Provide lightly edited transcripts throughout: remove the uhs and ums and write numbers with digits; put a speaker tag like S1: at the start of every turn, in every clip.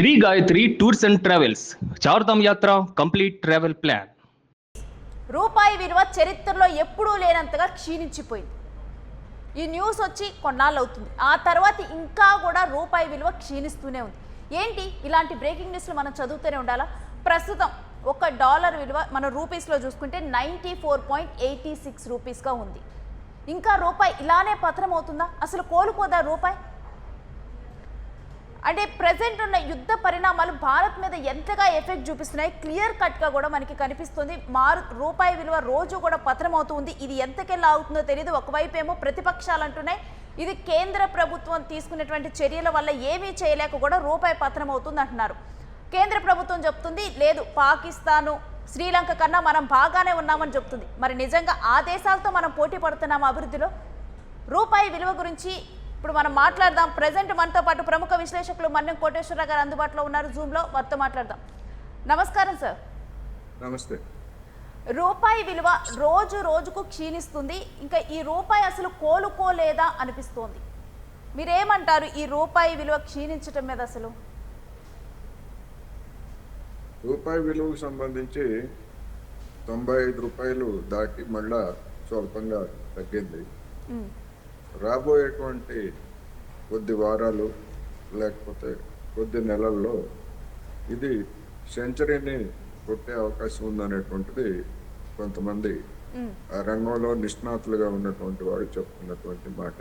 S1: Shri Gayatri tours and travels Chardham Yatra complete travel plan.
S2: రూపాయి విలువ చరిత్రలో ఎప్పుడూ లేనంతగా క్షీణించిపోయింది. ఈ న్యూస్ వచ్చి కొన్నాళ్ళు అవుతుంది. ఆ తర్వాత ఇంకా కూడా రూపాయి విలువ క్షీణిస్తూనే ఉంది. ఏంటి ఇలాంటి బ్రేకింగ్ న్యూస్లు మనం చదువుతూనే ఉండాలా? ప్రస్తుతం $1 విలువ మన రూపీస్లో చూసుకుంటే 94.86 రూపీస్గా ఉంది. ఇంకా రూపాయి ఇలానే పతనం అవుతుందా? అసలు కోలుకోదా రూపాయి? అంటే ప్రజెంట్ ఉన్న యుద్ధ పరిణామాలు భారత్ మీద ఎంతగా ఎఫెక్ట్ చూపిస్తున్నాయి క్లియర్ కట్గా కూడా మనకి కనిపిస్తుంది. రూపాయి విలువ రోజు కూడా పతనం అవుతుంది. ఇది ఎంతకెళ్ళి అవుతుందో తెలియదు. ఒకవైపు ఏమో ప్రతిపక్షాలు అంటున్నాయి ఇది కేంద్ర ప్రభుత్వం తీసుకున్నటువంటి చర్యల వల్ల ఏమీ చేయలేక కూడా రూపాయి పతనం అవుతుంది అంటున్నారు. కేంద్ర ప్రభుత్వం చెప్తుంది లేదు పాకిస్తాను శ్రీలంక కన్నా మనం బాగానే ఉన్నామని చెప్తుంది. మరి నిజంగా ఆ దేశాలతో మనం పోటీ పడుతున్నాము అభివృద్ధిలో? రూపాయి విలువ గురించి ఇప్పుడు మనం మాట్లాడదాం. ప్రజెంట్ మనతో పాటు ప్రముఖ విశ్లేషకులు మన్యం కోటేశ్వరరావు గారు అందుబాటులో ఉన్నారు జూమ్లో. వారితో మాట్లాడదాం. నమస్కారం సార్.
S3: నమస్తే.
S2: రూపాయి విలువ రోజు రోజుకు క్షీణిస్తుంది. ఇంకా ఈ రూపాయి అసలు కోలుకోలేదా అనిపిస్తోంది. మీరేమంటారు ఈ రూపాయి విలువ క్షీణించటం మీద? అసలు
S3: రూపాయి విలువకు సంబంధించి 95 రూపాయలు దాటి మళ్ళా స్వల్పంగా తగ్గింది. రాబోయేటువంటి కొద్ది వారాలు లేకపోతే కొద్ది నెలల్లో ఇది సెంచరీని కొట్టే అవకాశం ఉందనేటువంటిది కొంతమంది ఆ రంగంలో నిష్ణాతులుగా ఉన్నటువంటి వాడు చెప్తున్నటువంటి మాట.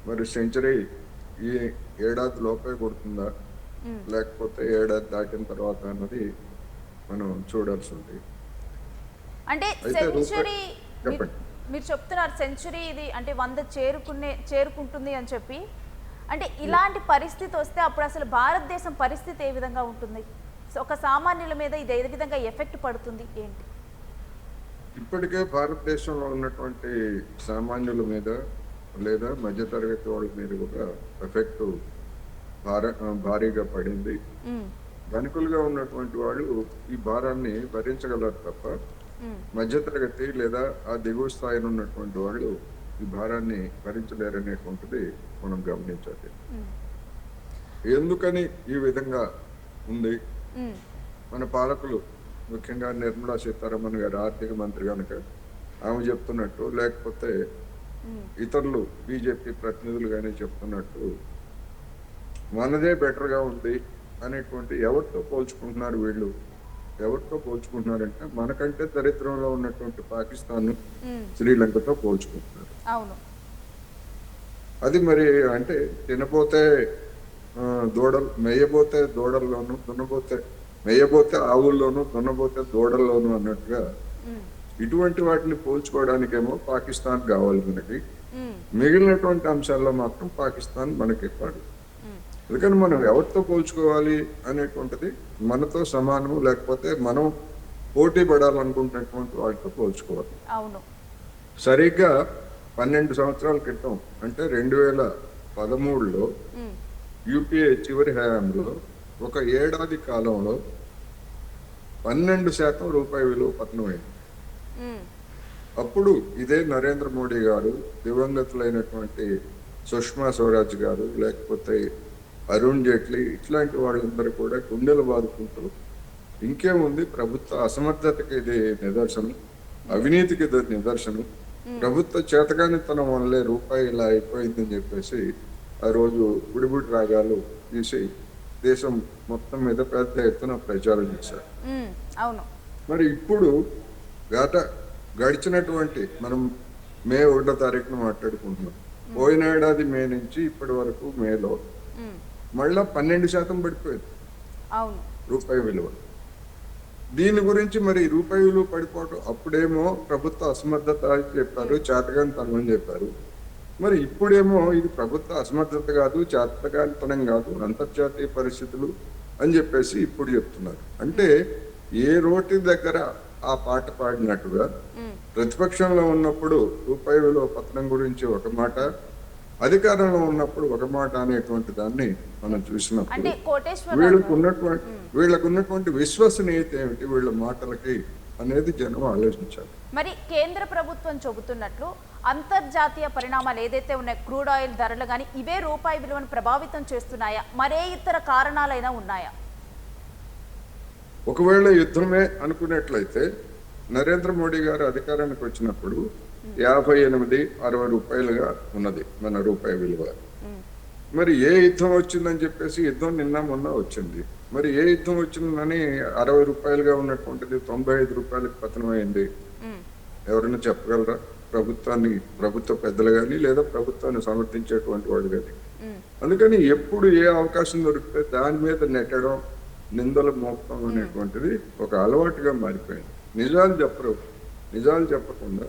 S3: మరి సెంచరీ ఈ ఏడాది లోపే కొడుతుందా లేకపోతే ఏడాది దాటిన తర్వాత అన్నది మనం చూడాల్సి ఉంది.
S2: అంటే సెంచరీ మీరు చెప్తున్నారు సెంచరీ ఇది అంటే 100 చేరుకుంటుంది అని చెప్పి. అంటే ఇలాంటి పరిస్థితి వస్తే అప్పుడు అసలు భారతదేశం పరిస్థితి ఏ విధంగా ఉంటుంది? ఒక సామాన్యుల మీద ఇది ఏ విధంగా ఎఫెక్ట్ పడుతుంది ఏంటి?
S3: ఇప్పటికే భారతదేశంలో ఉన్నటువంటి సామాన్యుల మీద లేదా మధ్యతరగతి వాళ్ళ మీద కూడా ఎఫెక్ట్ భారీగా పడింది. ధనికులుగా ఉన్నటువంటి వాళ్ళు ఈ భారాన్ని భరించగలరు తప్ప మధ్యతరగతి లేదా ఆ దిగువ స్థాయిలో ఉన్నటువంటి వాళ్ళు ఈ భారాన్ని భరించలేరనేటువంటిది మనం గమనించాలి. ఎందుకని ఈ విధంగా ఉంది? మన పాలకులు ముఖ్యంగా నిర్మలా సీతారామన్ గారు ఆర్థిక మంత్రి కనుక ఆమె చెప్తున్నట్టు లేకపోతే ఇతరులు బీజేపీ ప్రతినిధులు కానీ చెప్తున్నట్టు మనదే బెటర్గా ఉంది అనేటువంటి ఎవరితో పోల్చుకుంటున్నారు వీళ్ళు? ఎవరితో పోల్చుకుంటున్నారంటే మనకంటే దరిద్రంలో ఉన్నటువంటి పాకిస్తాన్ శ్రీలంకతో పోల్చుకుంటున్నారు. అది మరి అంటే తినపోతే దూడలు మేయబోతే దూడల్లోనూ మేయబోతే ఆవుల్లోనూ దున్నబోతే దూడల్లోనూ అన్నట్టుగా ఇటువంటి వాటిని పోల్చుకోవడానికేమో పాకిస్తాన్ కావాలి మనకి. మిగిలినటువంటి అంశాల్లో మాత్రం పాకిస్తాన్ మనకి కాదు. అందుకని మనం ఎవరితో పోల్చుకోవాలి అనేటువంటిది మనతో సమానము లేకపోతే మనం పోటీ పడాలనుకుంటున్నటువంటి వాటితో పోల్చుకోవాలి. సరిగ్గా 12 సంవత్సరాల క్రితం అంటే 2013లో యూపీఏ చివరి హయాంలో ఒక ఏడాది కాలంలో 12% రూపాయి విలువ పతనమైంది. అప్పుడు ఇదే నరేంద్ర మోడీ గారు, దివంగతులైనటువంటి సుష్మా స్వరాజ్ గారు, లేకపోతే అరుణ్ జైట్లీ ఇట్లాంటి వాళ్ళందరూ కూడా గుండెలు బాదుకుంటూ ఇంకేముంది ప్రభుత్వ అసమర్థతకి ఇది నిదర్శనం, అవినీతికి ఇది నిదర్శనం, ప్రభుత్వ చేతగానితనం వల్లే రూపాయి ఇలా అయిపోయిందని చెప్పేసి ఆ రోజు బుడిబుడి రాగాలు తీసి దేశం మొత్తం మీద పెద్ద ఎత్తున ప్రచారం చేశారు. మరి ఇప్పుడు గడిచినటువంటి మనం మే 1వ తారీఖున మాట్లాడుకుంటున్నాం. పోయిన ఏడాది మే నుంచి ఇప్పటి వరకు మేలో మళ్ళా 12% పడిపోయింది రూపాయి విలువ. దీని గురించి మరి రూపాయి విలువ పడిపోవటం అప్పుడేమో ప్రభుత్వ అసమర్థత చెప్పారు, చేతగానితనం అని చెప్పారు. మరి ఇప్పుడేమో ఇది ప్రభుత్వ అసమర్థత కాదు, చేతగానితనం కాదు, అంతర్జాతీయ పరిస్థితులు అని చెప్పేసి ఇప్పుడు చెప్తున్నారు. అంటే ఏ రోటి దగ్గర ఆ పాట పాడినట్టుగా ప్రతిపక్షంలో ఉన్నప్పుడు రూపాయి విలువ పతనం గురించి ఒక మాట, అధికారంలో ఉన్నప్పుడు ఒక మాట అనేటువంటి దాన్ని మనం చూసినప్పుడు వీళ్ళకు ఉన్నటువంటి విశ్వసనీయత ఏమిటి? వీళ్ళ మాటలకి అనేది జనం ఆలోచించాలి.
S2: మరి కేంద్ర ప్రభుత్వం చెబుతున్నట్లు అంతర్జాతీయ పరిణామాలు ఏదైతే ఉన్నాయి, క్రూడ్ ఆయిల్ ధరలు కానీ ఇవే రూపాయి విలువను ప్రభావితం చేస్తున్నాయా, మరే ఇతర కారణాలైనా ఉన్నాయా?
S3: ఒకవేళ యుద్ధమే అనుకున్నట్లయితే నరేంద్ర మోడీ గారు అధికారానికి వచ్చినప్పుడు 58-60 రూపాయలుగా ఉన్నది మన రూపాయి విలువ. మరి ఏ యుద్ధం వచ్చిందని చెప్పేసి యుద్ధం నిన్న మొన్న వచ్చింది. మరి ఏ యుద్ధం వచ్చిందని 60 రూపాయలుగా ఉన్నటువంటిది 95 రూపాయలకు పతనమైంది? ఎవరైనా చెప్పగలరా? ప్రభుత్వ పెద్దలు కానీ లేదా ప్రభుత్వాన్ని సమర్థించేటువంటి వాడు కానీ. అందుకని ఎప్పుడు ఏ అవకాశం దొరికితే దాని మీద నెట్టడం, నిందలు మోపడం అనేటువంటిది ఒక అలవాటుగా మారిపోయింది. నిజాలు చెప్పకుండా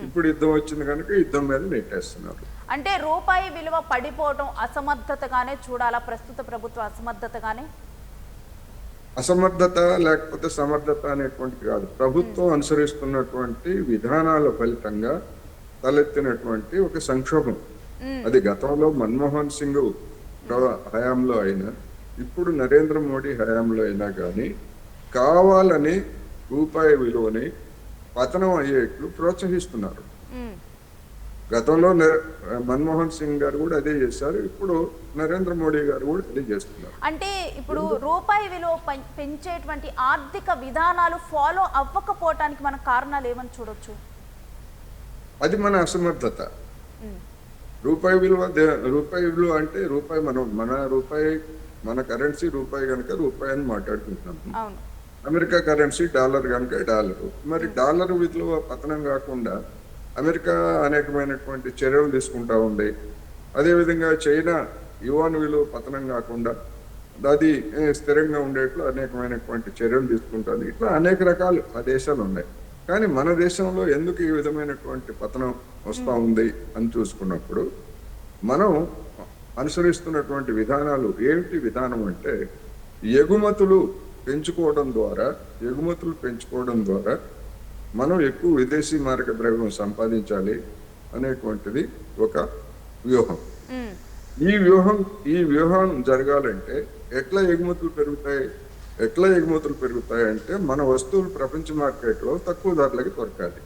S3: ఇప్పుడు యుద్ధం వచ్చింది కనుక యుద్ధం మీద నెట్టేస్తున్నారు.
S2: అంటే రూపాయి విలువ పడిపోవడం అసమర్థతగానే చూడాలా? ప్రస్తుత ప్రభుత్వ అసమర్థతగానే?
S3: అసమర్థత లేకపోతే సమర్థత అనేటువంటిది కాదు, ప్రభుత్వం అనుసరిస్తున్నటువంటి విధానాల ఫలితంగా తలెత్తినటువంటి ఒక సంక్షోభం. అది గతంలో మన్మోహన్ సింగ్ హయాంలో అయినా ఇప్పుడు నరేంద్ర మోడీ హయాంలో అయినా కానీ కావాలని రూపాయి విలువని పతనం అయ్యేట్లు ప్రోత్సహిస్తున్నారు. గతంలో మన్మోహన్ సింగ్ గారు కూడా అదే చేశారు, ఇప్పుడు నరేంద్ర మోడీ గారు కూడా అదే చేస్తున్నారు.
S2: అంటే ఇప్పుడు రూపాయి విలువ పెంచేటువంటి ఆర్థిక విధానాలు ఫాలో అవ్వకపోవటానికి మన కారణాలు ఏమని చూడొచ్చు?
S3: అది మన అసమర్థత. రూపాయి విలువ అంటే రూపాయి మన కరెన్సీ రూపాయి కనుక రూపాయి అని మాట్లాడుకుంటున్నాము. అమెరికా కరెన్సీ డాలర్ కనుక డాలరు. మరి డాలర్ విలువ పతనం కాకుండా అమెరికా అనేకమైనటువంటి చర్యలు తీసుకుంటా ఉంది. అదేవిధంగా చైనా యువాన్ విలువ పతనం కాకుండా అది స్థిరంగా ఉండేట్లు అనేకమైనటువంటి చర్యలు తీసుకుంటుంది. ఇట్లా అనేక రకాలు ఆ దేశాలు ఉన్నాయి. కానీ మన దేశంలో ఎందుకు ఈ విధమైనటువంటి పతనం వస్తూ ఉంది అని చూసుకున్నప్పుడు మనం అనుసరిస్తున్నటువంటి విధానాలు ఏమిటి? విధానం అంటే ఎగుమతులు పెంచుకోవడం ద్వారా మనం ఎక్కువ విదేశీ మారక ద్రవ్యం సంపాదించాలి అనేటువంటిది ఒక వ్యూహం. ఈ వ్యూహం జరగాలంటే ఎట్లా ఎగుమతులు పెరుగుతాయి అంటే మన వస్తువులు ప్రపంచ మార్కెట్లో తక్కువ ధరలకి దొరకాలి.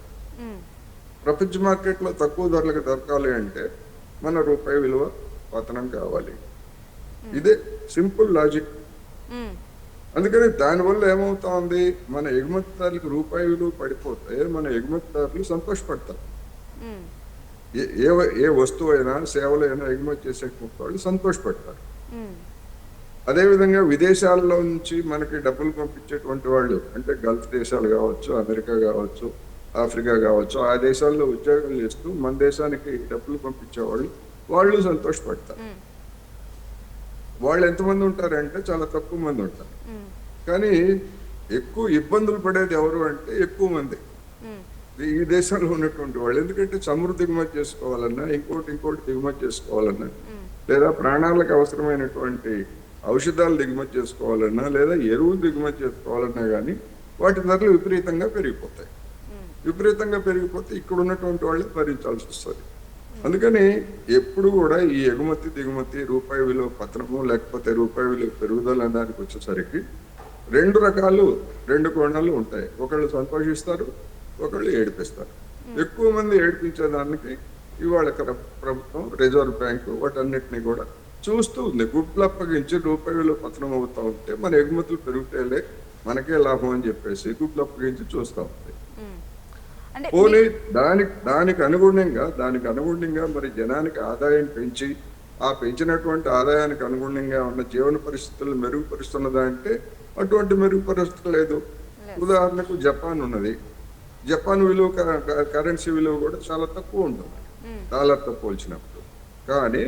S3: ప్రపంచ మార్కెట్లో తక్కువ ధరలకు దొరకాలి అంటే మన రూపాయి విలువ పతనం కావాలి. ఇదే సింపుల్ లాజిక్. అందుకని దానివల్ల ఏమవుతా ఉంది, మన ఎగుమతిదారులకు రూపాయి విలువ పడిపోతే మన ఎగుమతిదారులు సంతోషపడతారు. ఏ వస్తువు అయినా సేవలైనా ఎగుమతి చేసే వాళ్ళు సంతోషపడతారు. అదేవిధంగా విదేశాల్లో నుంచి మనకి డబ్బులు పంపించేటువంటి వాళ్ళు అంటే గల్ఫ్ దేశాలు కావచ్చు, అమెరికా కావచ్చు, ఆఫ్రికా కావచ్చు, ఆ దేశాల్లో ఉద్యోగాలు చేస్తూ మన దేశానికి డబ్బులు పంపించేవాళ్ళు వాళ్ళు సంతోషపడతారు. వాళ్ళు ఎంతమంది ఉంటారంటే చాలా తక్కువ మంది ఉంటారు. కానీ ఎక్కువ ఇబ్బందులు పడేది ఎవరు అంటే ఎక్కువ మంది ఈ దేశంలో ఉన్నటువంటి వాళ్ళు. ఎందుకంటే చమురు దిగుమతి చేసుకోవాలన్నా, ఇంకోటి దిగుమతి చేసుకోవాలన్నా, లేదా ప్రాణాలకు అవసరమైనటువంటి ఔషధాలు దిగుమతి చేసుకోవాలన్నా, లేదా ఎరువులు దిగుమతి చేసుకోవాలన్నా కానీ వాటి ధరలు విపరీతంగా పెరిగిపోతాయి. విపరీతంగా పెరిగిపోతే ఇక్కడ ఉన్నటువంటి వాళ్ళు భరించాల్సి వస్తుంది. అందుకని ఎప్పుడు కూడా ఈ ఎగుమతి దిగుమతి రూపాయి విలువ పతనము లేకపోతే రూపాయి విలువ పెరుగుదల దానికి వచ్చేసరికి రెండు కోణాలు ఉంటాయి. ఒకళ్ళు సంతోషిస్తారు, ఒకళ్ళు ఏడిపిస్తారు. ఎక్కువ మంది ఏడిపించేదానికి ఇవాళ ప్రభుత్వం, రిజర్వ్ బ్యాంకు వాటన్నిటిని కూడా చూస్తూ ఉంది. గుడ్లు అప్పగించి రూపాయి విలువ పతనం అవుతా ఉంటే మన ఎగుమతులు పెరుగుతాయిలే, మనకే లాభం అని చెప్పేసి గుడ్లు అప్పగించి చూస్తూ ఉంది. పోనీ దానికి అనుగుణంగా మరి జనానికి ఆదాయం పెంచి ఆ పెంచినటువంటి ఆదాయానికి అనుగుణంగా ఉన్న జీవన పరిస్థితులు మెరుగుపరుస్తున్నదా అంటే అటువంటి మెరుగుపరుస్తూ లేదు. ఉదాహరణకు జపాన్ ఉన్నది. జపాన్ విలువ కరెన్సీ విలువ కూడా చాలా తక్కువ ఉంటుంది డాలర్తో పోల్చినప్పుడు. కానీ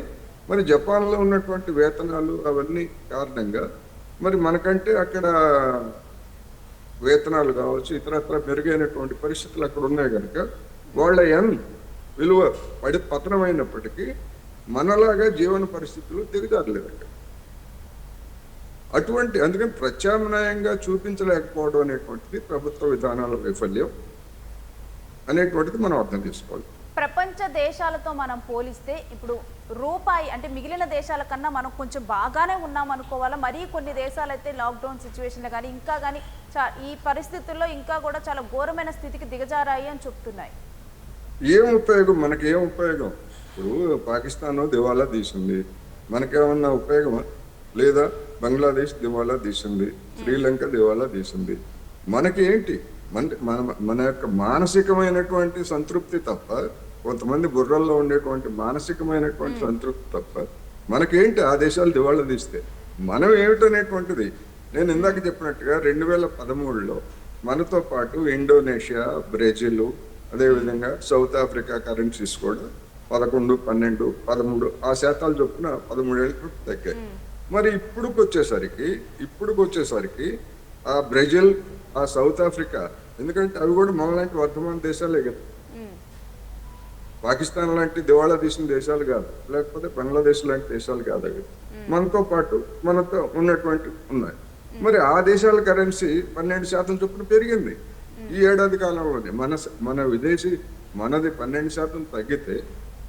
S3: మరి జపాన్లో ఉన్నటువంటి వేతనాలు అవన్నీ కారణంగా మరి మనకంటే అక్కడ వేతనాలు కావచ్చు, ఇతరత్ర మెరుగైనటువంటి పరిస్థితులు అక్కడ ఉన్నాయి కనుక వాళ్ళ విలువ పతనమైనప్పటికీ మనలాగా జీవన పరిస్థితులు దిగజారలేదు అక్కడ. అందుకని ప్రత్యామ్నాయంగా చూపించలేకపోవడం అనేటువంటిది ప్రభుత్వ విధానాల వైఫల్యం అనేటువంటిది మనం అర్థం చేసుకోవాలి.
S2: ప్రపంచ దేశాలతో మనం పోలిస్తే ఇప్పుడు రూపాయి అంటే మిగిలిన దేశాల కన్నా మనం కొంచెం బాగానే ఉన్నాం అనుకోవాలా? మరీ కొన్ని దేశాలు అయితే లాక్డౌన్ సిచ్యువేషన్లో కానీ ఇంకా కానీ ఈ పరిస్థితుల్లో ఇంకా కూడా చాలా ఘోరమైన స్థితికి దిగజారాయి అని చెప్తున్నాయి.
S3: ఏం ఉపయోగం? మనకి ఏం ఉపయోగం? ఇప్పుడు పాకిస్తాన్ దివాలా తీసింది, మనకేమన్నా ఉపయోగమా? లేదా బంగ్లాదేశ్ దివాలా తీసింది, శ్రీలంక దివాలా తీసింది. మనకి ఏంటి? మన మన యొక్క మానసికమైనటువంటి సంతృప్తి తప్ప, కొంతమంది బుర్రల్లో ఉండేటువంటి మానసికమైనటువంటి సంతృప్తి తప్ప మనకేంటి ఆ దేశాలు దివాళా తీస్తే? మనం ఏమిటనేటువంటిది నేను ఇందాక చెప్పినట్టుగా 2013లో మనతో పాటు ఇండోనేషియా, బ్రెజిల్, అదేవిధంగా సౌత్ ఆఫ్రికా కరెన్సీస్ కూడా 11, 12, 13 ఆ శాతాలు చొప్పున 13 ఏళ్ళకి తగ్గాయి. మరి ఇప్పుడుకి వచ్చేసరికి ఆ బ్రెజిల్, ఆ సౌత్ ఆఫ్రికా, ఎందుకంటే అవి కూడా మనలాంటి వర్ధమాన దేశాలే కదా. పాకిస్తాన్ లాంటి దివాళా తీసిన దేశాలు కాదు, లేకపోతే బంగ్లాదేశ్ లాంటి దేశాలు కాదు అవి. మనతో పాటు మనతో ఉన్నటువంటి ఉన్నాయి. మరి ఆ దేశాల కరెన్సీ 12% చొప్పున పెరిగింది ఈ ఏడాది కాలంలోనే. మనది 12% తగ్గితే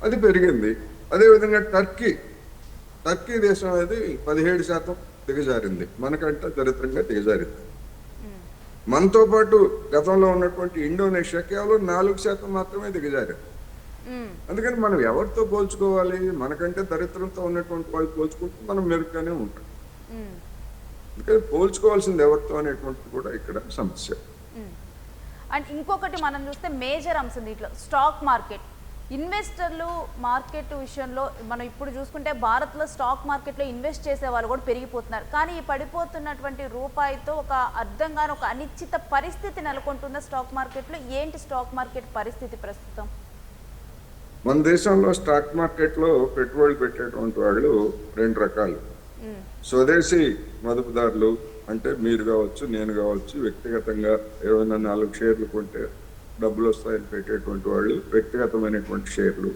S3: అది పెరిగింది. అదేవిధంగా టర్కీ దేశం అనేది 17% దిగజారింది, మనకంటే దరిద్రంగా దిగజారింది. మనతో పాటు గతంలో ఉన్నటువంటి ఇండోనేషియా కేవలం 4% మాత్రమే దిగజారింది. అందుకని మనం ఎవరితో పోల్చుకోవాలి? మనకంటే దరిద్రంతో ఉన్నటువంటి వాళ్ళు పోల్చుకుంటే మనం మెరుగ్గానే ఉంటాం. అందుకని పోల్చుకోవాల్సింది ఎవరితో అనేటువంటిది కూడా ఇక్కడ సమస్య.
S2: అండ్ ఇంకొకటి మనం చూస్తే మేజర్ అంశం దీంట్లో స్టాక్ మార్కెట్. ఇన్వెస్టర్లు మార్కెట్ విషయంలో మనం ఇప్పుడు చూసుకుంటే భారత్లో స్టాక్ మార్కెట్లో ఇన్వెస్ట్ చేసే వాళ్ళు కూడా పెరిగిపోతున్నారు. కానీ ఈ పడిపోతున్నటువంటి రూపాయితో ఒక అర్థంగానే ఒక అనిశ్చిత పరిస్థితి నెలకొంటున్న స్టాక్ మార్కెట్లో. ఏంటి స్టాక్ మార్కెట్ పరిస్థితి ప్రస్తుతం?
S3: మన దేశంలో స్టాక్ మార్కెట్లో పెట్టుబడులు పెట్టేటువంటి వాళ్ళు 2 రకాలు. స్వదేశీ మదుపుదారులు, అంటే మీరు కావచ్చు, నేను కావచ్చు, వ్యక్తిగతంగా ఏమైనా 4 షేర్లు కొంటే డబ్బులు వస్తాయని పెట్టేటువంటి వాళ్ళు, వ్యక్తిగతమైనటువంటి షేర్లు.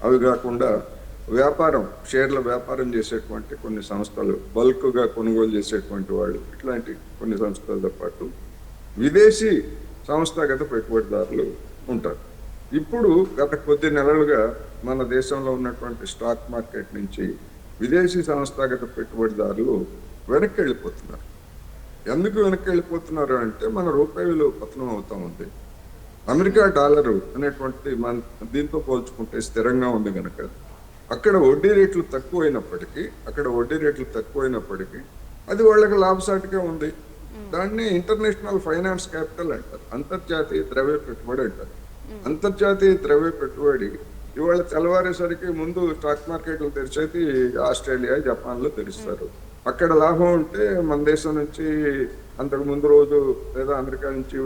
S3: అవి కాకుండా షేర్ల వ్యాపారం చేసేటువంటి కొన్ని సంస్థలు, బల్క్గా కొనుగోలు చేసేటువంటి వాళ్ళు, ఇట్లాంటి కొన్ని సంస్థలతో పాటు విదేశీ సంస్థాగత పెట్టుబడిదారులు ఉంటారు. ఇప్పుడు గత కొద్ది నెలలుగా మన దేశంలో ఉన్నటువంటి స్టాక్ మార్కెట్ నుంచి విదేశీ సంస్థాగత పెట్టుబడిదారులు వెనక్కి వెళ్ళిపోతున్నారు. ఎందుకు వెనక్కి వెళ్ళిపోతున్నారు అంటే మన రూపాయి విలువ పతనం అవుతా ఉంది. అమెరికా డాలరు అనేటువంటి దీంతో పోల్చుకుంటే స్థిరంగా ఉంది కనుక అక్కడ వడ్డీ రేట్లు తక్కువైనప్పటికీ అది వాళ్ళకి లాభసాటిగా ఉంది. దాన్ని ఇంటర్నేషనల్ ఫైనాన్స్ క్యాపిటల్ అంటారు, అంతర్జాతీయ ద్రవ్య పెట్టుబడి అంటారు. అంతర్జాతీయ ద్రవ్య పెట్టుబడి ఇవాళ తెల్లవారేసరికి ముందు స్టాక్ మార్కెట్లు తెరిచేది ఆస్ట్రేలియా, జపాన్లో తెరుస్తారు. అక్కడ లాభం ఉంటే మన దేశం నుంచి అంతకు ముందు రోజు లేదా అమెరికా నుంచి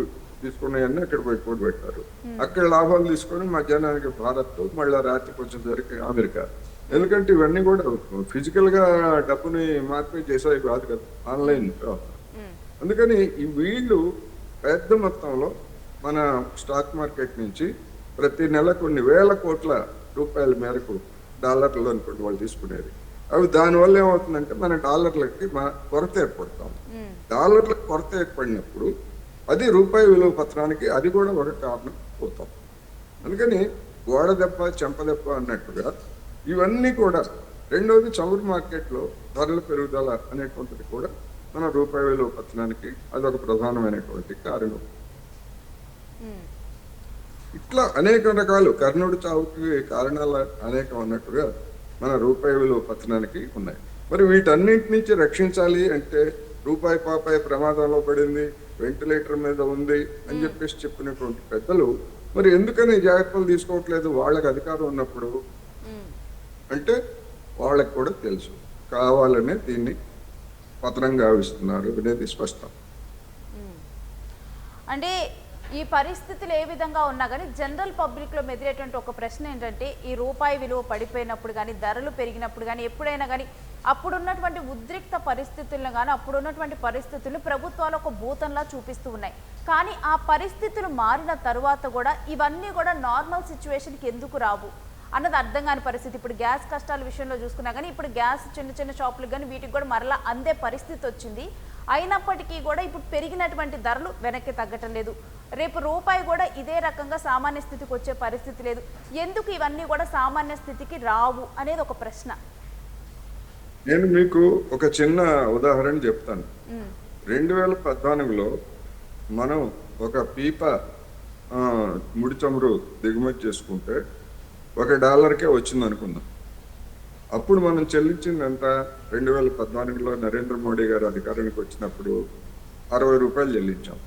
S3: తీసుకున్నాయన్నీ అక్కడ పెట్టుబడి పెట్టారు. అక్కడ లాభాలు తీసుకొని మధ్యాహ్నానికి భారత్, మళ్ళీ రాత్రికి వచ్చేసరికి అమెరికా. ఎందుకంటే ఇవన్నీ కూడా ఫిజికల్ గా డబ్బుని మార్పిడి చేసేవి కాదు కదా, ఆన్లైన్. అందుకని వీళ్ళు పెద్ద మొత్తంలో మన స్టాక్ మార్కెట్ నుంచి ప్రతి నెల కొన్ని వేల కోట్ల రూపాయల మేరకు డాలర్లు అనుకోండి వాళ్ళు తీసుకునేది. అవి దానివల్ల ఏమవుతుందంటే మన డాలర్లకి కొరత ఏర్పడతాం. డాలర్లకు కొరత ఏర్పడినప్పుడు అది రూపాయి విలువ పత్రానికి అది కూడా ఒక కారణం అవుతాం. అందుకని గోడ దెబ్బ చెంపదెబ్బ అన్నట్టుగా ఇవన్నీ కూడా. రెండవది చమురు మార్కెట్లో ధరల పెరుగుదల అనేటువంటిది కూడా మన రూపాయి విలువ పత్రానికి అదొక ప్రధానమైనటువంటి కారణం. ఇట్లా అనేక రకాలు, కర్ణుడి చావుకి కారణాలు అనేకం అన్నట్టుగా మన రూపాయి విలువ పతనానికి ఉన్నాయి. మరి వీటన్నింటి నుంచి రక్షించాలి అంటే రూపాయి పాపాయి ప్రమాదంలో పడింది, వెంటిలేటర్ మీద ఉంది అని చెప్పేసి చెప్పినటువంటి పెద్దలు మరి ఎందుకని జాగ్రత్తలు తీసుకోవట్లేదు? వాళ్ళకి అధికారం ఉన్నప్పుడు అంటే వాళ్ళకి కూడా తెలుసు, కావాలనే దీన్ని పతనం గావిస్తున్నారు అనేది స్పష్టం.
S2: అంటే ఈ పరిస్థితులు ఏ విధంగా ఉన్నా కానీ జనరల్ పబ్లిక్లో మెదిలేటువంటి ఒక ప్రశ్న ఏంటంటే, ఈ రూపాయి విలువ పడిపోయినప్పుడు కానీ, ధరలు పెరిగినప్పుడు కానీ, ఎప్పుడైనా కానీ అప్పుడున్నటువంటి ఉద్రిక్త పరిస్థితులను కానీ అప్పుడున్నటువంటి పరిస్థితులను ప్రభుత్వాలు ఒక భూతంలా చూపిస్తూ ఉన్నాయి. కానీ ఆ పరిస్థితులు మారిన తర్వాత కూడా ఇవన్నీ కూడా నార్మల్ సిచ్యువేషన్కి ఎందుకు రావు అన్నది అర్థం కాని పరిస్థితి. ఇప్పుడు గ్యాస్ కష్టాల విషయంలో చూసుకున్నా కానీ ఇప్పుడు గ్యాస్ చిన్న చిన్న షాపులకు కానీ వీటికి కూడా మరలా అందే పరిస్థితి వచ్చింది. అయినప్పటికీ కూడా ఇప్పుడు పెరిగినటువంటి ధరలు వెనక్కి తగ్గటం లేదు. రేపు రూపాయి కూడా ఇదే రకంగా సామాన్య స్థితికి వచ్చే పరిస్థితి లేదు. ఎందుకు ఇవన్నీ కూడా సామాన్య స్థితికి రావు అనేది ఒక ప్రశ్న.
S3: నేను మీకు ఒక చిన్న ఉదాహరణ చెప్తాను. 2014లో మనం ఒక పీప ముడి చమురు దిగుమతి చేసుకుంటే $1కే వచ్చింది అనుకుందాం. అప్పుడు మనం చెల్లించింది ఎంత? 2014లో నరేంద్ర మోడీ గారు అధికారానికి వచ్చినప్పుడు ₹60 చెల్లించాం.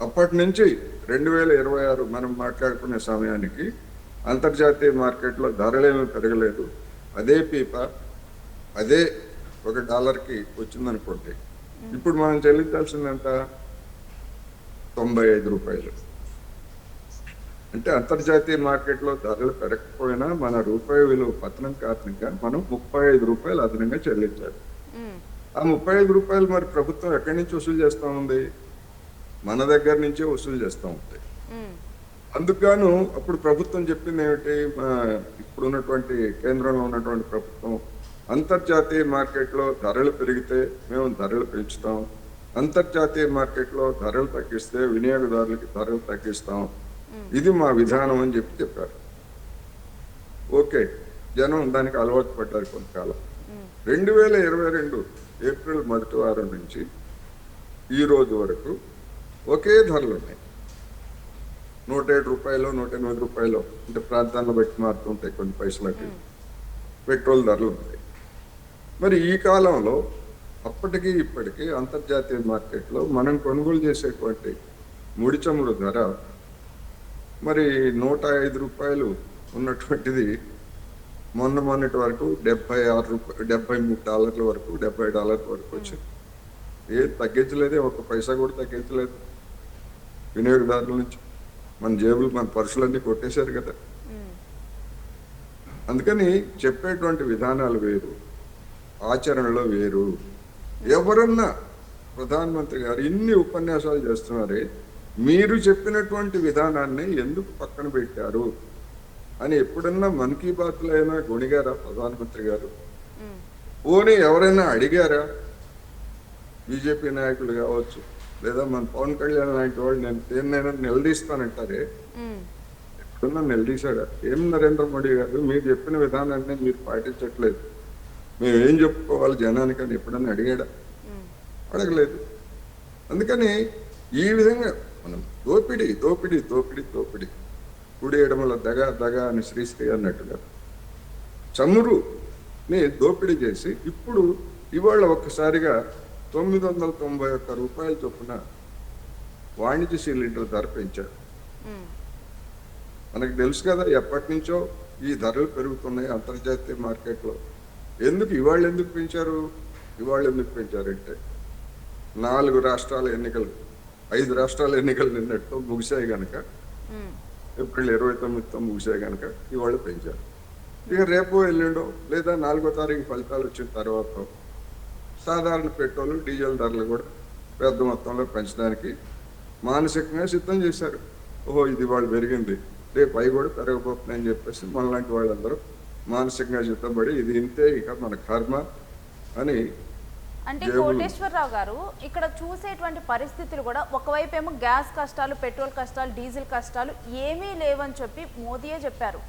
S3: అప్పటి నుంచి 2026 మనం మాట్లాడుకునే సమయానికి అంతర్జాతీయ మార్కెట్లో ధరలేమీ పెరగలేదు. అదే పీప అదే $1కి వచ్చిందనుకోండి, ఇప్పుడు మనం చెల్లించాల్సింది ఎంత? ₹95. అంటే అంతర్జాతీయ మార్కెట్లో ధరలు పెరగకపోయినా మన రూపాయి విలువ పతనం కారణంగా మనం ₹35 అదనంగా చెల్లించాలి. ఆ ₹35 మరి ప్రభుత్వం ఎక్కడి నుంచి వసూలు చేస్తూ ఉంది? మన దగ్గర నుంచే వసూలు చేస్తూ ఉంది. అందుకుగాను అప్పుడు ప్రభుత్వం చెప్పింది ఏమిటి? ఇప్పుడు ఉన్నటువంటి కేంద్రంలో ఉన్నటువంటి ప్రభుత్వం, అంతర్జాతీయ మార్కెట్లో ధరలు పెరిగితే మేము ధరలు పెంచుతాం, అంతర్జాతీయ మార్కెట్లో ధరలు తగ్గిస్తే వినియోగదారులకి ధరలు తగ్గిస్తాం, ఇది మా విధానం అని చెప్పారు. ఓకే, జనం దానికి అలవాటు పడ్డారు కొంతకాలం. 2022 ఏప్రిల్ మొదటి వారం నుంచి ఈ రోజు వరకు ఒకే ధరలు ఉన్నాయి. ₹107, ₹108, అంటే ప్రాంతాలను బట్టి మారుతుంటాయి కొన్ని పైసలకి పెట్రోల్ ధరలు ఉంటాయి. మరి ఈ కాలంలో అప్పటికి ఇప్పటికీ అంతర్జాతీయ మార్కెట్లో మనం కొనుగోలు చేసేటువంటి ముడి చమురు ధర మరి ₹105 ఉన్నటువంటిది మొన్నటి వరకు $73 వరకు, $70 వరకు వచ్చింది. తగ్గించలేదే, ఒక్క పైసా కూడా తగ్గించలేదు వినియోగదారుల నుంచి. మన జేబులు, మన పర్సులన్నీ కొట్టేశారు కదా. అందుకని చెప్పేటువంటి విధానాలు వేరు, ఆచరణలో వేరు. ఎవరన్నా ప్రధానమంత్రి గారు ఇన్ని ఉపన్యాసాలు చేస్తున్నారే, మీరు చెప్పినటువంటి విధానాన్ని ఎందుకు పక్కన పెట్టారు అని ఎప్పుడన్నా మన్ కీ బాత్లో అయినా గొణిగారా ప్రధానమంత్రి గారు? పోనీ ఎవరైనా అడిగారా? బీజేపీ నాయకులు కావచ్చు, లేదా మన పవన్ కళ్యాణ్ లాంటి వాళ్ళు నేను నిలదీస్తానంటారే, ఎప్పుడన్నా నిలదీశాడా? ఏం నరేంద్ర మోడీ గారు, మీరు చెప్పిన విధానాన్ని మీరు పాటించట్లేదు, మేము ఏం చెప్పుకోవాలి జనానికి అని ఎప్పుడన్నా అడిగాడా? అడగలేదు. అందుకని ఈ విధంగా మనం దోపిడీ దోపిడీ దోపిడీ దోపిడీ, కుడి ఎడమల దగ అని శ్రీశ్రీ అన్నట్టుగా చమురుని దోపిడీ చేసి ఇప్పుడు ఇవాళ ఒక్కసారిగా ₹991 చొప్పున వాణిజ్య సిలిండర్ ధర పెంచారు. మనకు తెలుసు కదా ఎప్పటి నుంచో ఈ ధరలు పెరుగుతున్నాయి అంతర్జాతీయ మార్కెట్లో. ఇవాళ ఎందుకు పెంచారంటే 4 రాష్ట్రాల ఎన్నికలు, 5 రాష్ట్రాల ఎన్నికలు నిన్నటితో ముగిశాయి కనుక, ఏప్రిల్ 29తో ముగిశాయి కనుక ఇవాళ పెంచారు. ఇక రేపు ఎల్లుండో లేదా 4వ తారీఖు ఫలితాలు వచ్చిన తర్వాత సాధారణ పెట్రోల్, డీజిల్ ధరలు కూడా పెద్ద మొత్తంలో పెంచడానికి మానసికంగా సిద్ధం చేశారు. ఓహో, ఇది వాళ్ళు పెరిగింది, రేపు అవి కూడా పెరగబోతున్నాయని చెప్పేసి మనలాంటి వాళ్ళందరూ మానసికంగా సిద్ధపడి ఇది ఇంతే ఇక మన కర్మ అని.
S2: అంటే కోటేశ్వరరావు గారు, ఇక్కడ చూసేటువంటి పరిస్థితులు కూడా ఒకవైపు ఏమో గ్యాస్ కష్టాలు, పెట్రోల్ కష్టాలు, డీజిల్ కష్టాలు ఏమీ లేవని చెప్పి మోదీయే చెప్పారు.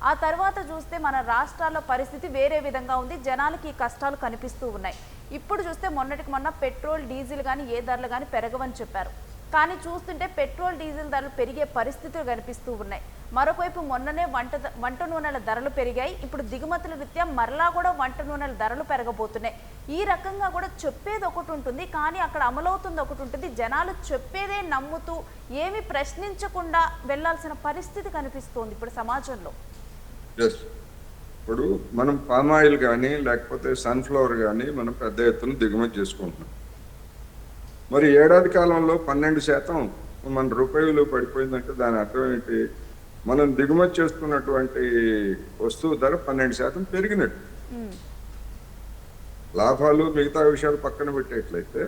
S2: ఆ తర్వాత చూస్తే మన రాష్ట్రాల్లో పరిస్థితి వేరే విధంగా ఉంది, జనాలకి ఈ కష్టాలు కనిపిస్తూ ఉన్నాయి. ఇప్పుడు చూస్తే మొన్నటికి మొన్న పెట్రోల్, డీజిల్ కానీ ఏ ధరలు కానీ పెరగవని చెప్పారు. కానీ చూస్తుంటే పెట్రోల్, డీజిల్ ధరలు పెరిగే పరిస్థితులు కనిపిస్తూ ఉన్నాయి. మరొకవైపు మొన్ననే వంట నూనెల ధరలు పెరిగాయి. ఇప్పుడు దిగుమతుల రీత్యా మరలా కూడా వంట నూనెల ధరలు పెరగబోతున్నాయి. ఈ రకంగా కూడా చెప్పేది ఒకటి ఉంటుంది, కానీ అక్కడ అమలవుతుంది ఒకటి ఉంటుంది. జనాలు చెప్పేదే నమ్ముతూ ఏమి ప్రశ్నించకుండా వెళ్లాల్సిన పరిస్థితి కనిపిస్తోంది ఇప్పుడు సమాజంలో.
S3: ఇప్పుడు మనం పామాయిల్ కానీ లేకపోతే సన్ఫ్లవర్ కానీ మనం పెద్ద ఎత్తున దిగుమతి చేసుకుంటున్నాం. మరి ఏడాది కాలంలో 12% మన రూపాయి విలువ పడిపోయిందంటే దాని అర్థం ఏంటి? మనం దిగుమతి చేస్తున్నటువంటి వస్తువు ధర 12% పెరిగినట్టు. లాభాలు మిగతా విషయాలు పక్కన పెట్టేట్లయితే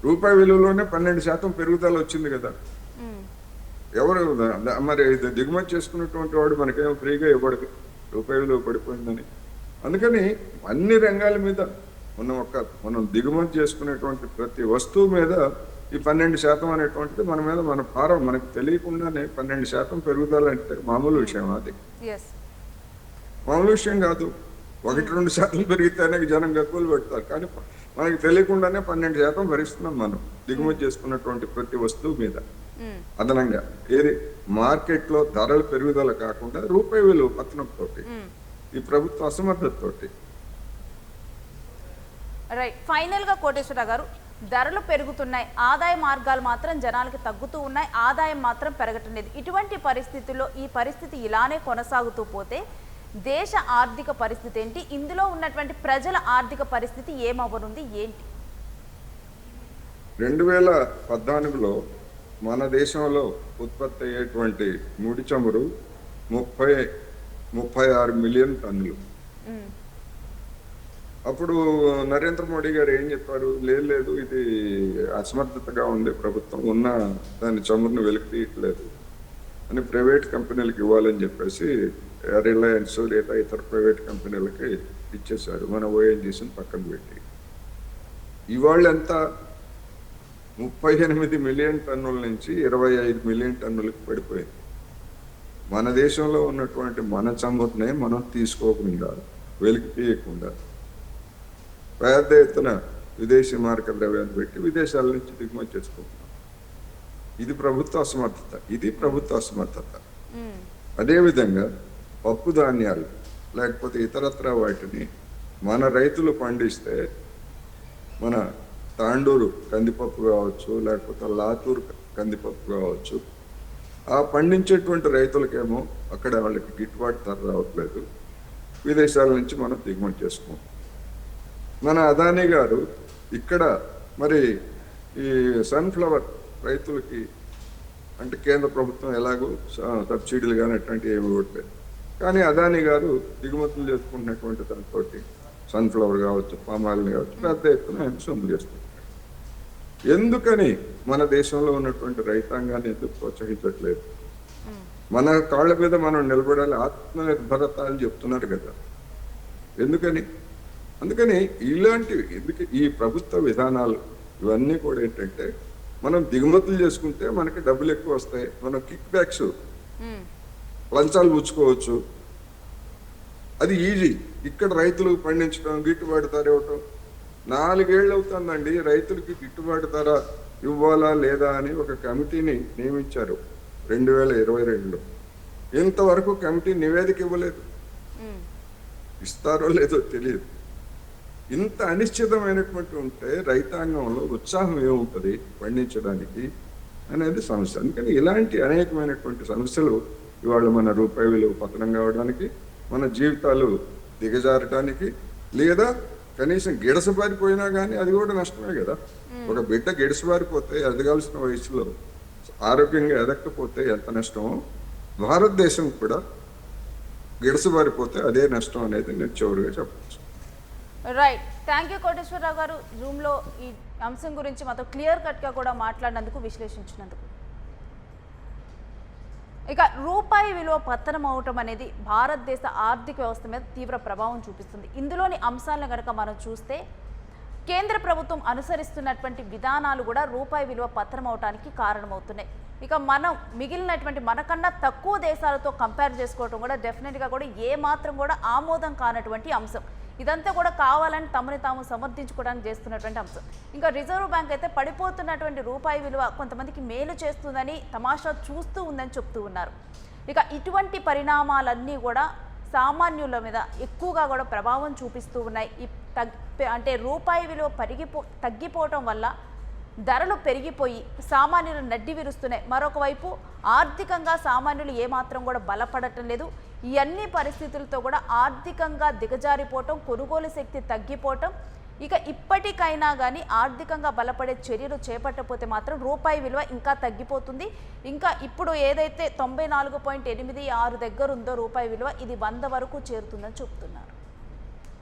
S3: రూపాయి విలువలోనే 12% పెరుగుదల వచ్చింది కదా. ఎవరు మరి దిగుమతి చేసుకున్నటువంటి వాడు మనకేమో ఫ్రీగా ఇవ్వడు రూపాయి విలువ పడిపోయిందని. అందుకని అన్ని రంగాల మీద మనం దిగుమతి చేసుకునేటువంటి ప్రతి వస్తువు మీద ఈ 12% అనేటువంటిది మన మీద మన భారం, మనకు తెలియకుండానే 12% పెరుగుదల అంటే మామూలు విషయం అది. మామూలు విషయం కాదు. 1-2% పెరిగితేనే జనం గక్కులు పెడతారు, కానీ మనకి తెలియకుండానే 12% భరిస్తున్నాం మనం దిగుమతి చేసుకున్నటువంటి ప్రతి వస్తువు మీద అదనంగా. ఏది మార్కెట్లో ధరల పెరుగుదల కాకుండా రూపాయి విలువ పతనంతో, ఈ ప్రభుత్వ అసమర్థతతోటి.
S2: రైట్. ఫైనల్ గా కోటేశ్వర గారు, ధరలు పెరుగుతున్నాయి, ఆదాయ మార్గాలు మాత్రం జనాలకి తగ్గుతూ ఉన్నాయి, ఆదాయం మాత్రం పెరగటం లేదు. ఇటువంటి పరిస్థితుల్లో ఈ పరిస్థితి ఇలానే కొనసాగుతూ పోతే దేశ ఆర్థిక పరిస్థితి ఏంటి, ఇందులో ఉన్నటువంటి ప్రజల ఆర్థిక పరిస్థితి ఏమవ్వనుంది ఏంటి?
S3: 2014లో మన దేశంలో ఉత్పత్తి అయ్యేటువంటి ముడి చమురు 36 మిలియన్ టన్నులు. అప్పుడు నరేంద్ర మోడీ గారు ఏం చెప్పారు? లేదు, ఇది అసమర్థతగా ఉంది, ప్రభుత్వం ఉన్న దాని చమురును వెలికి తీయట్లేదు అని ప్రైవేట్ కంపెనీలకు ఇవ్వాలని చెప్పేసి రిలయన్స్ లేదా ఇతర ప్రైవేట్ కంపెనీలకి ఇచ్చేశారు, మన ఓఎన్జీసీని పక్కన పెట్టి. ఇవాళ ఎంత? 38 మిలియన్ టన్నుల నుంచి 25 మిలియన్ టన్నులకు పడిపోయింది. మన దేశంలో ఉన్నటువంటి మన చమురునే మనం తీసుకోకుండా, వెలికి తీయకుండా పెద్ద ఎత్తున విదేశీ మార్కెట్ ద్రవ్యాన్ని పెట్టి విదేశాల నుంచి దిగుమతి చేసుకుంటున్నాం. ఇది ప్రభుత్వ అసమర్థత. అదేవిధంగా పప్పు ధాన్యాలు లేకపోతే ఇతరత్ర వాటిని మన రైతులు పండిస్తే, మన తాండూరు కందిపప్పు కావచ్చు, లేకపోతే లాతూరు కందిపప్పు కావచ్చు, ఆ పండించేటువంటి రైతులకేమో అక్కడ వాళ్ళకి గిట్టుబాటు ధర రావట్లేదు, విదేశాల నుంచి మనం దిగుమతి చేసుకుంటాం. మన అదానీ గారు ఇక్కడ మరి ఈ సన్ఫ్లవర్ రైతులకి అంటే కేంద్ర ప్రభుత్వం ఎలాగో సబ్సిడీలు కానీ అట్లాంటివి ఏమి ఇవ్వట్లేదు, కానీ అదానీ గారు దిగుమతులు చేసుకుంటున్నటువంటి దాంతో సన్ఫ్లవర్ కావచ్చు, పామాయిల్ కావచ్చు, పెద్ద ఎత్తున ఆయన సొమ్ము చేస్తున్నారు. ఎందుకని మన దేశంలో ఉన్నటువంటి రైతాంగాన్ని ఎందుకు ప్రోత్సహించట్లేదు? మన కాళ్ళ మీద మనం నిలబడాలి, ఆత్మనిర్భరత అని చెప్తున్నారు కదా, ఎందుకని? అందుకని ఇలాంటివి ఈ ప్రభుత్వ విధానాలు ఇవన్నీ కూడా ఏంటంటే, మనం దిగుమతులు చేసుకుంటే మనకి డబ్బులు ఎక్కువ వస్తాయి, మనం కిక్ బ్యాక్స్ లంచాలు పుచ్చుకోవచ్చు, అది ఈజీ. ఇక్కడ రైతులకు పండించడం, గిట్టుబాటు ధర ఇవ్వటం 4 ఏళ్ళు అవుతుందండి. రైతులకి గిట్టుబాటు ధర ఇవ్వాలా లేదా అని ఒక కమిటీని నియమించారు 2022లో. ఇంతవరకు కమిటీ నివేదిక ఇవ్వలేదు, ఇస్తారో లేదో తెలియదు. ఇంత అనిశ్చితమైనటువంటి ఉంటే రైతాంగంలో ఉత్సాహం ఏముంటుంది పండించడానికి అనేది సమస్య. అందుకని ఇలాంటి అనేకమైనటువంటి సమస్యలు ఇవాళ మన రూపాయి విలువ పతనం కావడానికి, మన జీవితాలు దిగజారడానికి, లేదా కనీసం గిడసబారిపోయినా కానీ అది కూడా నష్టమే కదా. ఒక బిడ్డ గిడసబారిపోతే ఎదగాల్సిన వయసులో ఆరోగ్యంగా ఎదగకపోతే ఎంత నష్టమో, భారతదేశం కూడా గిడసబారిపోతే అదే నష్టం అనేది నేను చివరిగా చెప్పచ్చు.
S2: రైట్. థ్యాంక్ యూ కోటేశ్వరరావు గారు, జూమ్లో ఈ అంశం గురించి మాతో క్లియర్ కట్గా కూడా మాట్లాడినందుకు, విశ్లేషించినందుకు. ఇక రూపాయి విలువ పతనం అవటం అనేది భారతదేశ ఆర్థిక వ్యవస్థ మీద తీవ్ర ప్రభావం చూపిస్తుంది. ఇందులోని అంశాలను కనుక మనం చూస్తే, కేంద్ర ప్రభుత్వం అనుసరిస్తున్నటువంటి విధానాలు కూడా రూపాయి విలువ పతనం అవటానికి కారణమవుతున్నాయి. ఇక మనం మిగిలినటువంటి మనకన్నా తక్కువ దేశాలతో కంపేర్ చేసుకోవటం కూడా డెఫినెట్గా కూడా ఏ మాత్రం కూడా ఆమోదం కానటువంటి అంశం. ఇదంతా కూడా కావాలని తమని తాము సమర్థించుకోవడానికి చేస్తున్నటువంటి అంశం. ఇంకా రిజర్వ్ బ్యాంక్ అయితే పడిపోతున్నటువంటి రూపాయి విలువ కొంతమందికి మేలు చేస్తుందని, తమాషా చూస్తూ ఉందని చెప్తూ ఉన్నారు. ఇక ఇటువంటి పరిణామాలన్నీ కూడా సామాన్యుల మీద ఎక్కువగా కూడా ప్రభావం చూపిస్తూ ఉన్నాయి. అంటే రూపాయి విలువ తగ్గిపోవటం వల్ల ధరలు పెరిగిపోయి సామాన్యులు నడ్డి విరుస్తున్నాయి. మరొక వైపు ఆర్థికంగా సామాన్యులు ఏమాత్రం కూడా బలపడటం లేదు. ఈ అన్ని పరిస్థితులతో కూడా ఆర్థికంగా దిగజారిపోవటం, కొనుగోలు శక్తి తగ్గిపోవటం, ఇక ఇప్పటికైనా కానీ ఆర్థికంగా బలపడే చర్యలు చేపట్టకపోతే మాత్రం రూపాయి విలువ ఇంకా తగ్గిపోతుంది. ఇంకా ఇప్పుడు ఏదైతే 94.86 దగ్గర ఉందో రూపాయి విలువ, ఇది 100 వరకు చేరుతుందని చెప్తున్నారు.